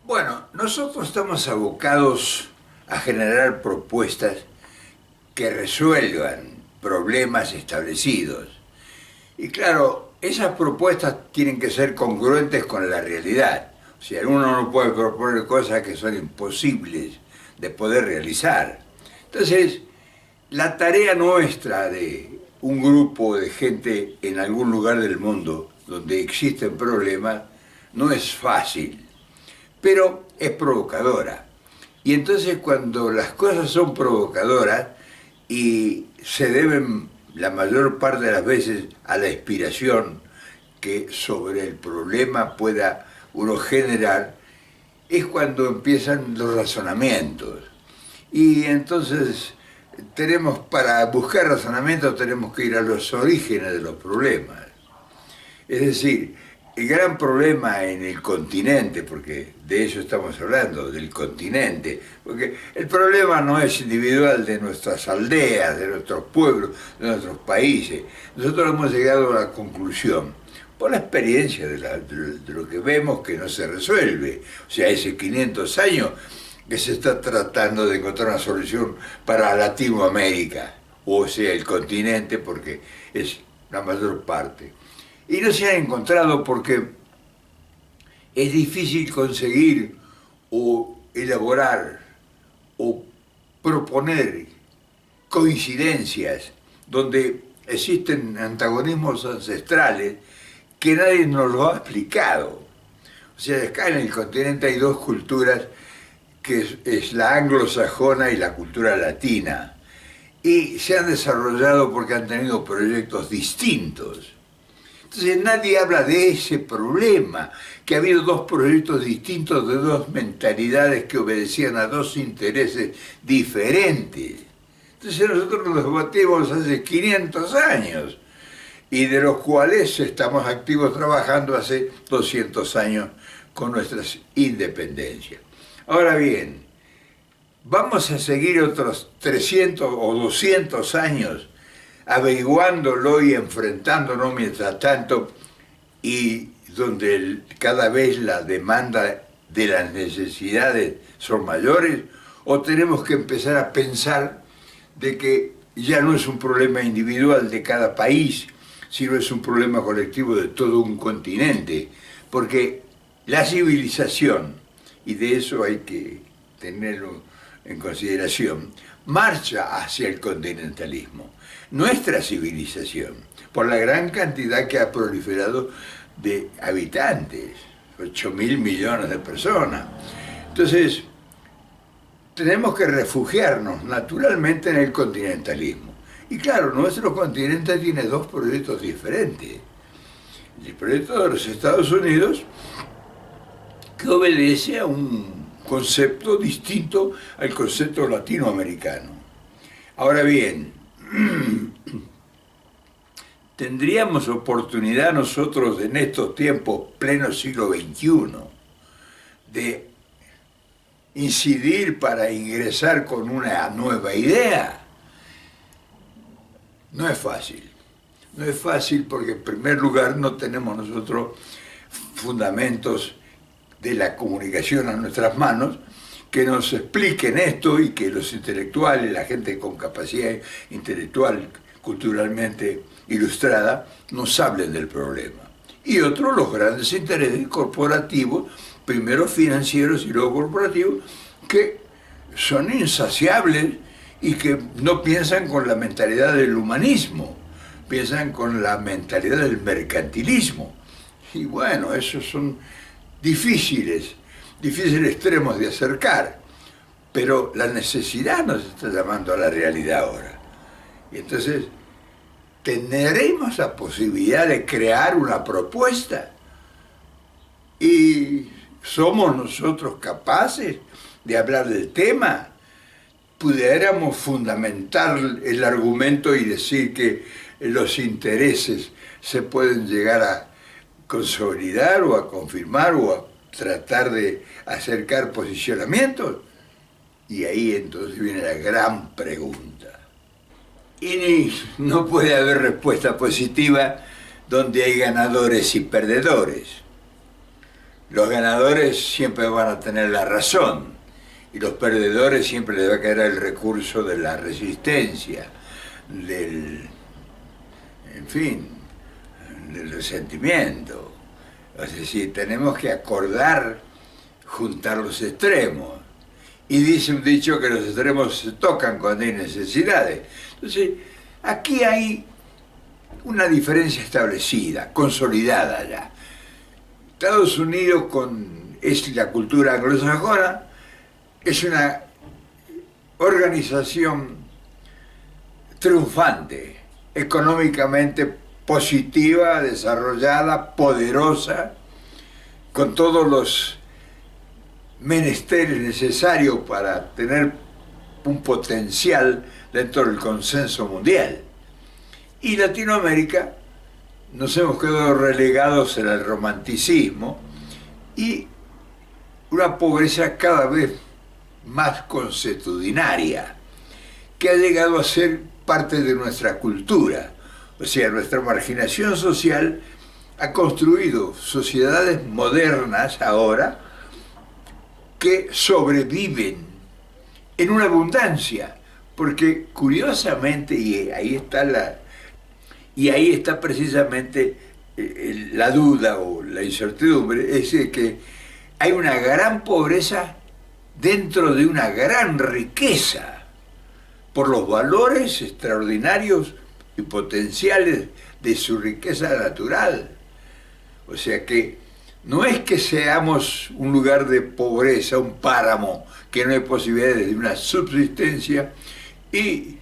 Bueno, nosotros estamos abocados a generar propuestas que resuelvan problemas establecidos. Y claro, esas propuestas tienen que ser congruentes con la realidad. O sea, uno no puede proponer cosas que son imposibles de poder realizar. Entonces, la tarea nuestra de un grupo de gente en algún lugar del mundo donde existen problemas no es fácil, pero es provocadora. Y entonces cuando las cosas son provocadoras y se deben la mayor parte de las veces a la inspiración que sobre el problema pueda uno generar, es cuando empiezan los razonamientos. Y entonces para buscar razonamientos tenemos que ir a los orígenes de los problemas. Es decir, el gran problema en el continente, porque de eso estamos hablando, del continente, porque el problema no es individual de nuestras aldeas, de nuestros pueblos, de nuestros países. Nosotros hemos llegado a la conclusión, por la experiencia de lo que vemos que no se resuelve. O sea, hace 500 años que se está tratando de encontrar una solución para Latinoamérica, o sea, el continente, porque es la mayor parte. Y no se han encontrado porque es difícil conseguir o elaborar o proponer coincidencias donde existen antagonismos ancestrales que nadie nos lo ha explicado. O sea, acá en el continente hay dos culturas, que es la anglosajona y la cultura latina, y se han desarrollado porque han tenido proyectos distintos. Entonces nadie habla de ese problema, que ha habido dos proyectos distintos de dos mentalidades que obedecían a dos intereses diferentes. Entonces nosotros nos debatimos hace 500 años, y de los cuales estamos activos trabajando hace 200 años con nuestras independencias. Ahora bien, vamos a seguir otros 300 o 200 años averiguándolo y enfrentándolo mientras tanto, y donde cada vez la demanda de las necesidades son mayores, o tenemos que empezar a pensar de que ya no es un problema individual de cada país, sino es un problema colectivo de todo un continente, porque la civilización, y de eso hay que tenerlo en consideración, marcha hacia el continentalismo. Nuestra civilización, por la gran cantidad que ha proliferado de habitantes, 8.000 millones de personas. Entonces, tenemos que refugiarnos naturalmente en el continentalismo. Y claro, nuestro continente tiene dos proyectos diferentes. El proyecto de los Estados Unidos, que obedece a un concepto distinto al concepto latinoamericano. Ahora bien, tendríamos oportunidad nosotros en estos tiempos, pleno siglo XXI, de incidir para ingresar con una nueva idea. No es fácil. No es fácil porque en primer lugar no tenemos nosotros fundamentos de la comunicación a nuestras manos que nos expliquen esto, y que los intelectuales, la gente con capacidad intelectual, culturalmente ilustrada, nos hablen del problema. Y otro, los grandes intereses corporativos, primero financieros y luego corporativos, que son insaciables y que no piensan con la mentalidad del humanismo, piensan con la mentalidad del mercantilismo. Y bueno, esos son difíciles extremos de acercar, pero la necesidad nos está llamando a la realidad ahora. Y entonces, tendremos la posibilidad de crear una propuesta, y somos nosotros capaces de hablar del tema. Pudiéramos fundamentar el argumento y decir que los intereses se pueden llegar a consolidar o a confirmar o a tratar de acercar posicionamientos. Y ahí entonces viene la gran pregunta. Y no puede haber respuesta positiva donde hay ganadores y perdedores. los ganadores siempre van a tener la razón y los perdedores siempre les va a quedar el recurso de la resistencia, del, en fin, del resentimiento. Es decir, tenemos que acordar juntar los extremos. Y dice un dicho que los extremos se tocan cuando hay necesidades. Entonces, aquí hay una diferencia establecida, consolidada ya. Estados Unidos es la cultura anglosajona, es una organización triunfante, económicamente positiva, desarrollada, poderosa, con todos los menesteres necesarios para tener un potencial dentro del consenso mundial. Y Latinoamérica nos hemos quedado relegados en el romanticismo y una pobreza cada vez más consuetudinaria, que ha llegado a ser parte de nuestra cultura. O sea, nuestra marginación social ha construido sociedades modernas ahora que sobreviven en una abundancia, porque curiosamente, y ahí está precisamente la duda o la incertidumbre, es de que hay una gran pobreza dentro de una gran riqueza, por los valores extraordinarios y potenciales de su riqueza natural. O sea que no es que seamos un lugar de pobreza, un páramo, que no hay posibilidades de una subsistencia y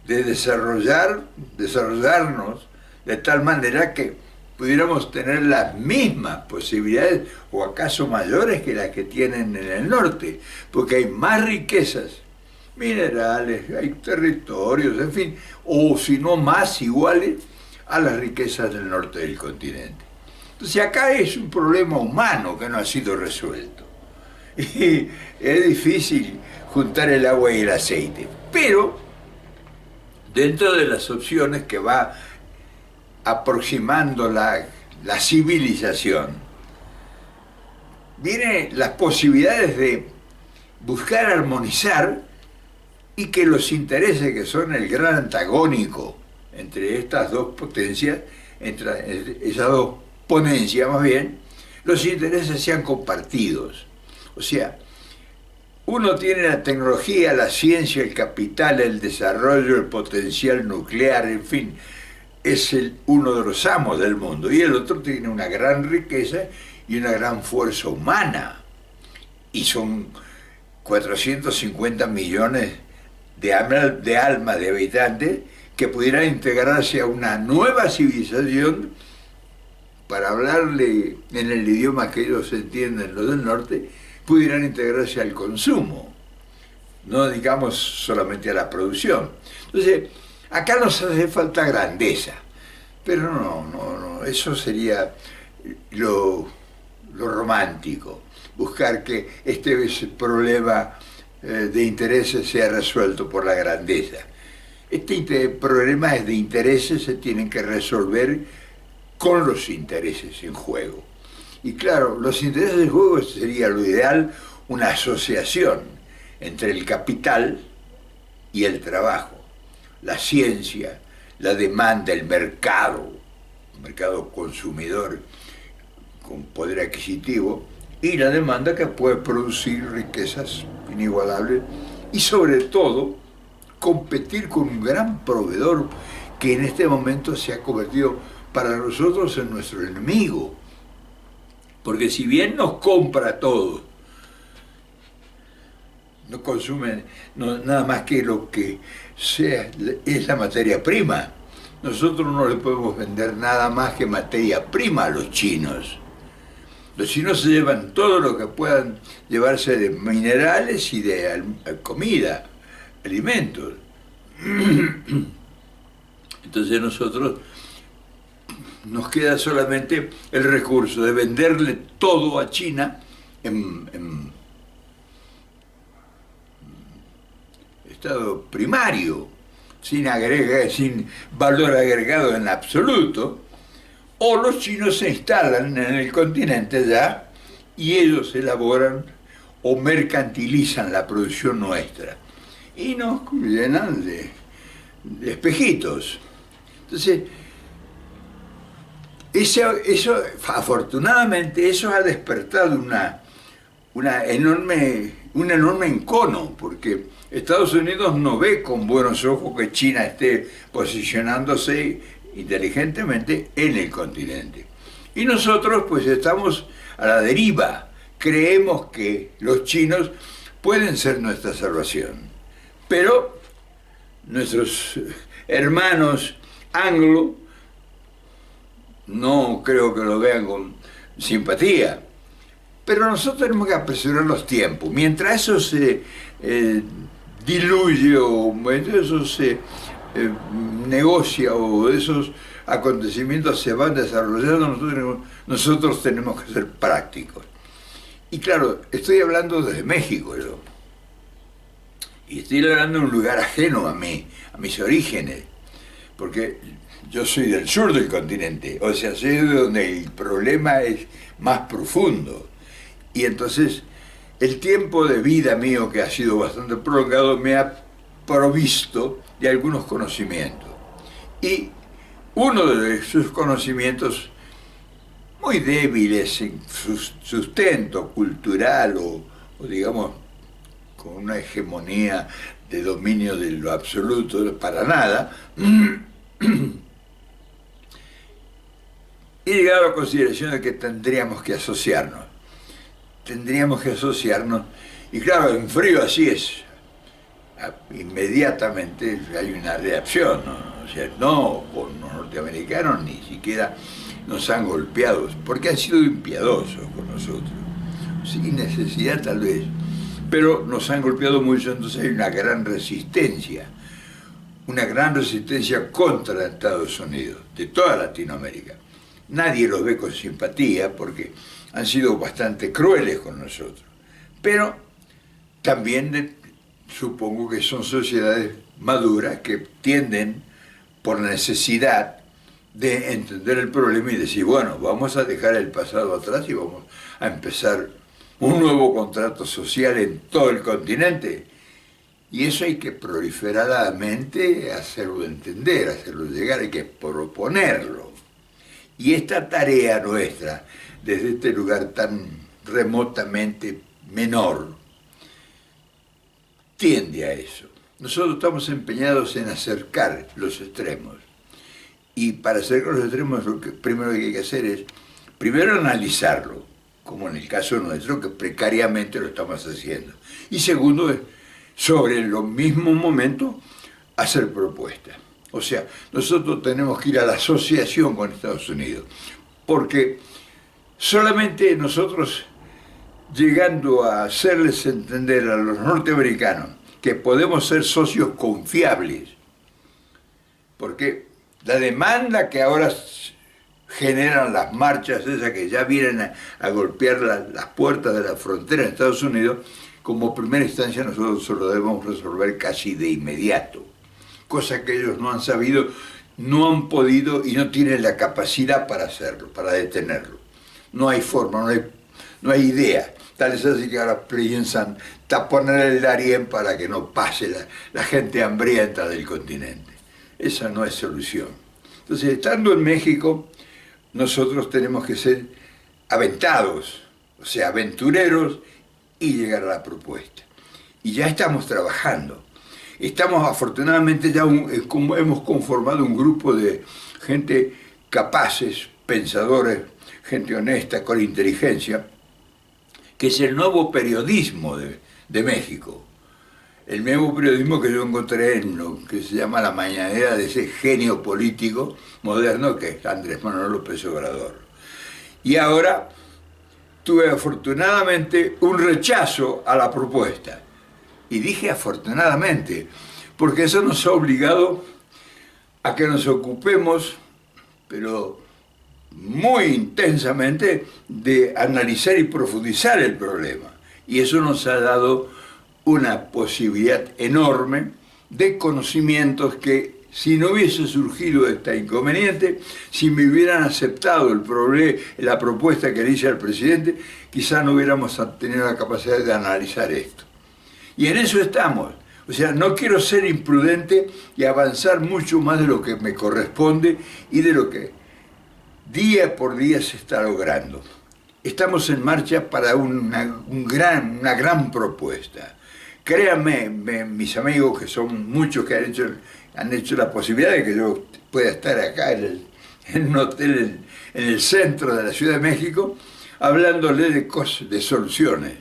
de desarrollarnos de tal manera que pudiéramos tener las mismas posibilidades o acaso mayores que las que tienen en el norte, porque hay más riquezas minerales, hay territorios, en fin, o si no más iguales a las riquezas del norte del continente. Entonces acá es un problema humano que no ha sido resuelto. Y es difícil juntar el agua y el aceite, pero dentro de las opciones que va aproximando la civilización, vienen las posibilidades de buscar armonizar y que los intereses que son el gran antagónico entre estas dos potencias, entre esas dos ponencias más bien, los intereses sean compartidos. O sea, uno tiene la tecnología, la ciencia, el capital, el desarrollo, el potencial nuclear, en fin, es uno de los amos del mundo, y el otro tiene una gran riqueza y una gran fuerza humana, y son 450 millones de almas, de habitantes, que pudieran integrarse a una nueva civilización para hablarle en el idioma que ellos entienden, los del norte, pudieran integrarse al consumo, no digamos solamente a la producción. Entonces, acá nos hace falta grandeza, pero no, eso sería lo romántico, buscar que este problema de intereses sea resuelto por la grandeza. Problemas de intereses se tienen que resolver con los intereses en juego. Y claro, los intereses en juego sería lo ideal, una asociación entre el capital y el trabajo, la ciencia, la demanda, el mercado consumidor con poder adquisitivo, y la demanda que puede producir riquezas inigualables y sobre todo competir con un gran proveedor que en este momento se ha convertido para nosotros en nuestro enemigo. Porque si bien nos compra todo, no consume nada más que lo que es la materia prima. Nosotros no le podemos vender nada más que materia prima a los chinos. Los chinos se llevan todo lo que puedan llevarse de minerales y de comida, alimentos. Entonces nosotros nos queda solamente el recurso de venderle todo a China en estado primario, sin valor agregado en absoluto, o los chinos se instalan en el continente ya y ellos elaboran o mercantilizan la producción nuestra y nos llenan de espejitos. Entonces, eso, afortunadamente, eso ha despertado un enorme encono, porque Estados Unidos no ve con buenos ojos que China esté posicionándose inteligentemente en el continente. Y nosotros pues estamos a la deriva, creemos que los chinos pueden ser nuestra salvación, pero nuestros hermanos anglo no creo que lo vean con simpatía. Pero nosotros tenemos que apresurar los tiempos. Mientras eso se diluye o eso se negocia o esos acontecimientos se van desarrollando, nosotros tenemos que ser prácticos. Y claro, estoy hablando desde México yo. Y estoy hablando de un lugar ajeno a mí, a mis orígenes. Porque yo soy del sur del continente, o sea, soy de donde el problema es más profundo. Y entonces el tiempo de vida mío, que ha sido bastante prolongado, me ha provisto de algunos conocimientos. Y uno de esos conocimientos, muy débiles en su sustento cultural o digamos con una hegemonía de dominio de lo absoluto para nada, he llegado a la consideración de que tendríamos que asociarnos. Y claro, en frío así es. Inmediatamente hay una reacción, ¿no? O sea, no con los norteamericanos ni siquiera nos han golpeado, porque han sido impiadosos con nosotros, sin necesidad tal vez, pero nos han golpeado mucho, entonces hay una gran resistencia contra Estados Unidos, de toda Latinoamérica. Nadie los ve con simpatía porque han sido bastante crueles con nosotros, pero también supongo que son sociedades maduras que tienden, por necesidad, de entender el problema y decir, bueno, vamos a dejar el pasado atrás y vamos a empezar un nuevo contrato social en todo el continente. Y eso hay que proliferadamente hacerlo entender, hacerlo llegar, hay que proponerlo. Y esta tarea nuestra, desde este lugar tan remotamente menor, tiende a eso. Nosotros estamos empeñados en acercar los extremos. Y para acercar los extremos, lo que primero que hay que hacer es, primero analizarlo, como en el caso nuestro, que precariamente lo estamos haciendo. Y segundo, es, sobre los mismos momentos, hacer propuestas. O sea, nosotros tenemos que ir a la asociación con Estados Unidos, porque solamente nosotros, llegando a hacerles entender a los norteamericanos que podemos ser socios confiables, porque la demanda que ahora generan las marchas esas que ya vienen a golpear las puertas de la frontera de Estados Unidos, como primera instancia nosotros lo debemos resolver casi de inmediato, cosa que ellos no han sabido, no han podido y no tienen la capacidad para hacerlo, para detenerlo. No hay forma, no hay idea. Tal es así que ahora piensan taponar el Darién para que no pase la gente hambrienta del continente. Esa no es solución. Entonces, estando en México, nosotros tenemos que ser aventados, o sea, aventureros, y llegar a la propuesta. Y ya estamos trabajando. Estamos afortunadamente ya hemos conformado un grupo de gente capaces, pensadores, gente honesta, con inteligencia, que es el nuevo periodismo de México. El nuevo periodismo que yo encontré en lo que se llama la mañanera de ese genio político moderno que es Andrés Manuel López Obrador. Y ahora tuve afortunadamente un rechazo a la propuesta. Y dije afortunadamente, porque eso nos ha obligado a que nos ocupemos, pero muy intensamente, de analizar y profundizar el problema. Y eso nos ha dado una posibilidad enorme de conocimientos que si no hubiese surgido este inconveniente, si me hubieran aceptado la propuesta que le hice al presidente, quizás no hubiéramos tenido la capacidad de analizar esto. Y en eso estamos. O sea, no quiero ser imprudente y avanzar mucho más de lo que me corresponde y de lo que día por día se está logrando. Estamos en marcha para una gran propuesta. Créanme, mis amigos, que son muchos que han hecho la posibilidad de que yo pueda estar acá en un hotel en el centro de la Ciudad de México, hablándole de soluciones.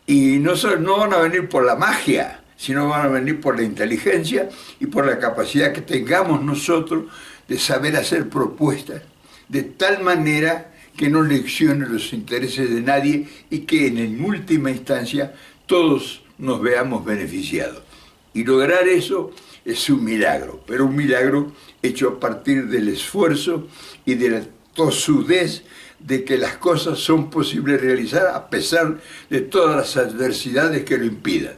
Y no van a venir por la magia, sino van a venir por la inteligencia y por la capacidad que tengamos nosotros de saber hacer propuestas de tal manera que no leccione los intereses de nadie y que en última instancia todos nos veamos beneficiados. Y lograr eso es un milagro, pero un milagro hecho a partir del esfuerzo y de la tosudez de que las cosas son posibles de realizar a pesar de todas las adversidades que lo impidan.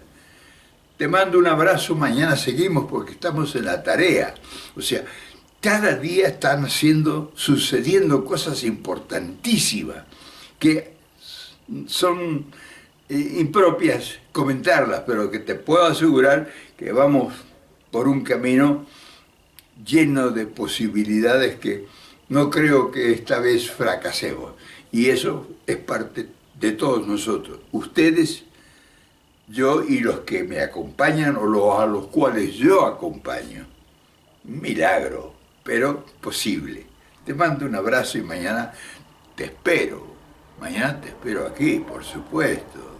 Te mando un abrazo, mañana seguimos porque estamos en la tarea. O sea, cada día están sucediendo cosas importantísimas que son impropias comentarlas, pero que te puedo asegurar que vamos por un camino lleno de posibilidades que no creo que esta vez fracasemos. Y eso es parte de todos nosotros, ustedes, yo y los que me acompañan o a los cuales yo acompaño. Un milagro, pero posible. Te mando un abrazo y mañana te espero. Mañana te espero aquí, por supuesto.